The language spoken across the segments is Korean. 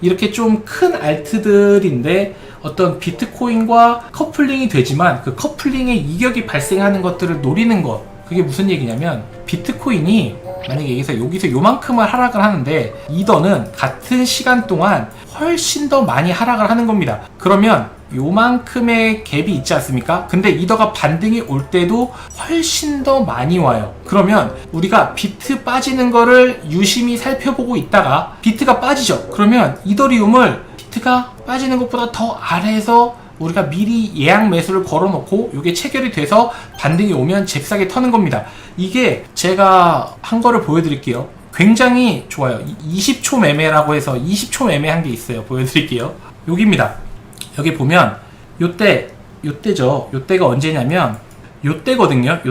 이렇게 좀 큰 알트들인데 어떤 비트코인과 커플링이 되지만 그 커플링의 이격이 발생하는 것들을 노리는 것, 그게 무슨 얘기냐면 비트코인이 만약에 여기서 요만큼을 하락을 하는데 이더는 같은 시간 동안 훨씬 더 많이 하락을 하는 겁니다. 그러면 요만큼의 갭이 있지 않습니까? 근데 이더가 반등이 올 때도 훨씬 더 많이 와요. 그러면 우리가 비트 빠지는 거를 유심히 살펴보고 있다가 비트가 빠지죠. 그러면 이더리움을 비트가 빠지는 것보다 더 아래에서 우리가 미리 예약 매수를 걸어놓고 이게 체결이 돼서 반등이 오면 잽싸게 터는 겁니다. 이게 제가 한 거를 보여드릴게요. 굉장히 좋아요. 20초 매매라고 해서 20초 매매한 게 있어요. 보여드릴게요. 여기입니다. 여기 보면 요때죠. 요때가 언제냐면 요때거든요.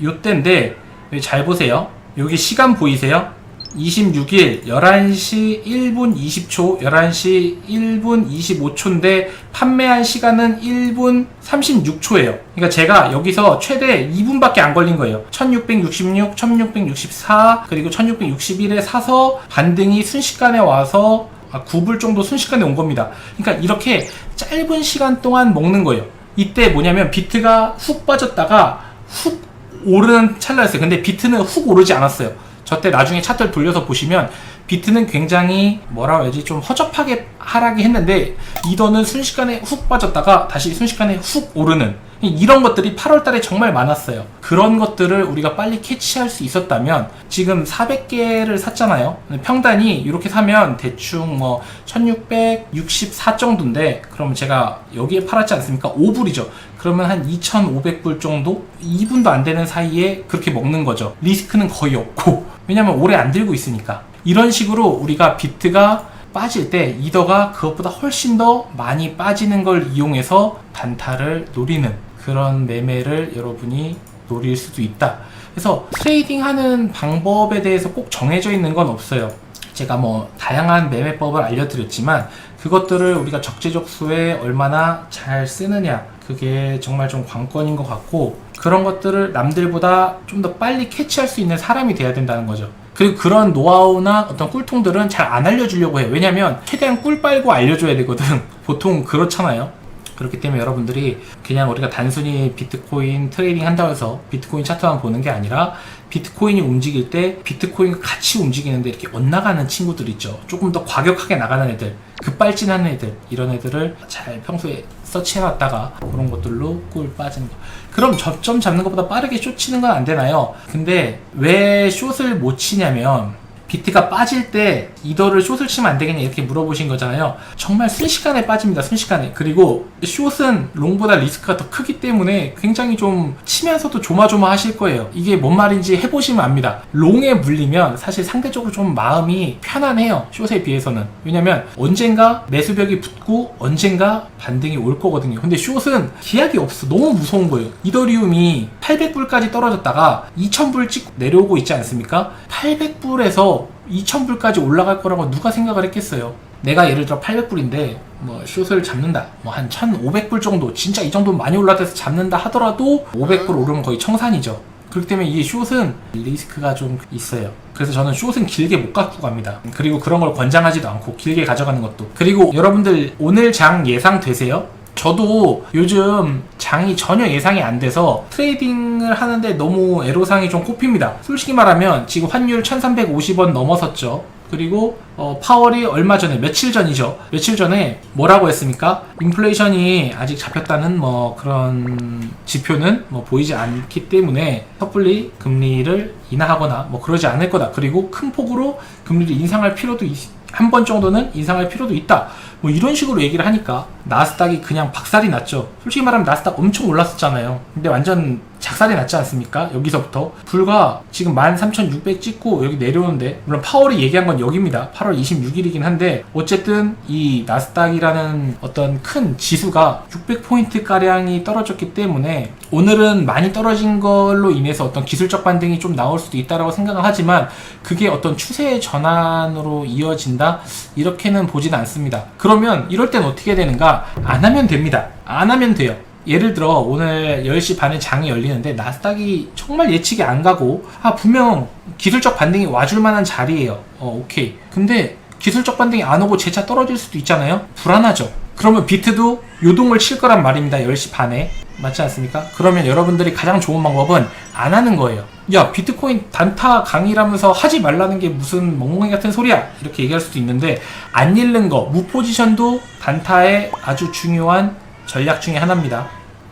요때인데 잘 보세요. 여기 시간 보이세요? 26일 11시 1분 20초 11시 1분 25초인데 판매한 시간은 1분 36초예요. 그러니까 제가 여기서 최대 2분밖에 안 걸린 거예요. 1666, 1664 그리고 1661에 사서 반등이 순식간에 와서 9불 정도 순식간에 온 겁니다. 그러니까 이렇게 짧은 시간 동안 먹는 거예요. 이때 뭐냐면 비트가 훅 빠졌다가 훅 오르는 찰나였어요. 근데 비트는 훅 오르지 않았어요. 저때 나중에 차트를 돌려서 보시면 비트는 굉장히 뭐라고 해야지 좀 허접하게 하락이 했는데 이더는 순식간에 훅 빠졌다가 다시 순식간에 훅 오르는 이런 것들이 8월 달에 정말 많았어요. 그런 것들을 우리가 빨리 캐치할 수 있었다면 지금 400개를 샀잖아요. 평단이 이렇게 사면 대충 뭐 1664 정도인데 그러면 제가 여기에 팔았지 않습니까? 5불이죠. 그러면 한 2500불 정도? 2분도 안 되는 사이에 그렇게 먹는 거죠. 리스크는 거의 없고 왜냐면 오래 안 들고 있으니까. 이런 식으로 우리가 비트가 빠질 때 이더가 그것보다 훨씬 더 많이 빠지는 걸 이용해서 단타를 노리는 그런 매매를 여러분이 노릴 수도 있다. 그래서 트레이딩 하는 방법에 대해서 꼭 정해져 있는 건 없어요. 제가 뭐 다양한 매매법을 알려드렸지만 그것들을 우리가 적재적소에 얼마나 잘 쓰느냐 그게 정말 좀 관건인 것 같고 그런 것들을 남들보다 좀 더 빨리 캐치할 수 있는 사람이 돼야 된다는 거죠. 그리고 그런 노하우나 어떤 꿀통들은 잘 안 알려주려고 해요. 왜냐면 최대한 꿀 빨고 알려줘야 되거든. 보통 그렇잖아요. 그렇기 때문에 여러분들이 그냥 우리가 단순히 비트코인 트레이딩 한다고 해서 비트코인 차트만 보는 게 아니라 비트코인이 움직일 때 비트코인과 같이 움직이는데 이렇게 엇나가는 친구들 있죠. 조금 더 과격하게 나가는 애들, 급발진하는 애들, 이런 애들을 잘 평소에 서치해놨다가 그런 것들로 꿀 빠지는 거. 그럼 접점 잡는 것보다 빠르게 숏 치는 건 안 되나요? 근데 왜 숏을 못 치냐면 비트가 빠질 때 이더를 숏을 치면 안 되겠냐 이렇게 물어보신 거잖아요. 정말 순식간에 빠집니다. 순식간에. 그리고 숏은 롱보다 리스크가 더 크기 때문에 굉장히 좀 치면서도 조마조마하실 거예요. 이게 뭔 말인지 해보시면 압니다. 롱에 물리면 사실 상대적으로 좀 마음이 편안해요. 숏에 비해서는. 왜냐면 언젠가 매수벽이 붙고 언젠가 반등이 올 거거든요. 근데 숏은 기약이 없어. 너무 무서운 거예요. 이더리움이 800불까지 떨어졌다가 2000불 찍고 내려오고 있지 않습니까? 800불에서 2000불까지 올라갈 거라고 누가 생각을 했겠어요. 내가 예를 들어 800불인데 뭐 숏을 잡는다 뭐 한 1500불 정도 진짜 이 정도 많이 올라가서 잡는다 하더라도 500불 오르면 거의 청산이죠. 그렇기 때문에 이 숏은 리스크가 좀 있어요. 그래서 저는 숏은 길게 못 갖고 갑니다. 그리고 그런 걸 권장하지도 않고 길게 가져가는 것도. 그리고 여러분들 오늘 장 예상되세요? 저도 요즘 장이 전혀 예상이 안 돼서 트레이딩을 하는데 너무 애로사항이 좀 꼽힙니다. 솔직히 말하면 지금 환율 1350원 넘어섰죠. 그리고 파월이 얼마 전에 며칠 전이죠. 며칠 전에 뭐라고 했습니까? 인플레이션이 아직 잡혔다는 뭐 그런 지표는 뭐 보이지 않기 때문에 섣불리 금리를 인하하거나 뭐 그러지 않을 거다. 그리고 큰 폭으로 금리를 인상할 필요도 한 번 정도는 인상할 필요도 있다. 뭐 이런 식으로 얘기를 하니까 나스닥이 그냥 박살이 났죠. 솔직히 말하면 나스닥 엄청 올랐었잖아요. 근데 완전 작살이 났지 않습니까? 여기서부터 불과 지금 13600 찍고 여기 내려오는데, 물론 파월이 얘기한 건 여기입니다. 8월 26일이긴 한데 어쨌든 이 나스닥이라는 어떤 큰 지수가 600포인트 가량이 떨어졌기 때문에 오늘은 많이 떨어진 걸로 인해서 어떤 기술적 반등이 좀 나올 수도 있다라고 생각을 하지만 그게 어떤 추세의 전환으로 이어진다? 이렇게는 보진 않습니다. 그러면 이럴 땐 어떻게 되는가? 안 하면 됩니다. 안 하면 돼요. 예를 들어 오늘 10시 반에 장이 열리는데 나스닥이 정말 예측이 안 가고 분명 기술적 반등이 와줄 만한 자리예요. 오케이. 근데 기술적 반등이 안 오고 재차 떨어질 수도 있잖아요. 불안하죠. 그러면 비트도 요동을 칠 거란 말입니다. 10시 반에. 맞지 않습니까? 그러면 여러분들이 가장 좋은 방법은 안 하는 거예요. 야, 비트코인 단타 강의라면서 하지 말라는 게 무슨 멍멍이 같은 소리야, 이렇게 얘기할 수도 있는데, 안 잃는 거, 무포지션도 단타의 아주 중요한 전략 중에 하나입니다.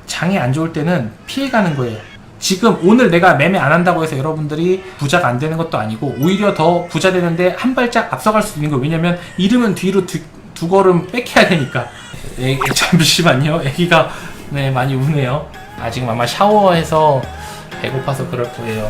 장이 안 좋을 때는 피해가는 거예요. 지금 오늘 내가 매매 안 한다고 해서 여러분들이 부자가 안 되는 것도 아니고, 오히려 더 부자 되는데 한 발짝 앞서갈 수도 있는 거예요. 왜냐면 잃으면 뒤로 두 걸음 뺏겨야 되니까. 잠시만요. 애기가 네, 많이 우네요. 아직 아마 샤워해서 배고파서 그럴 거예요.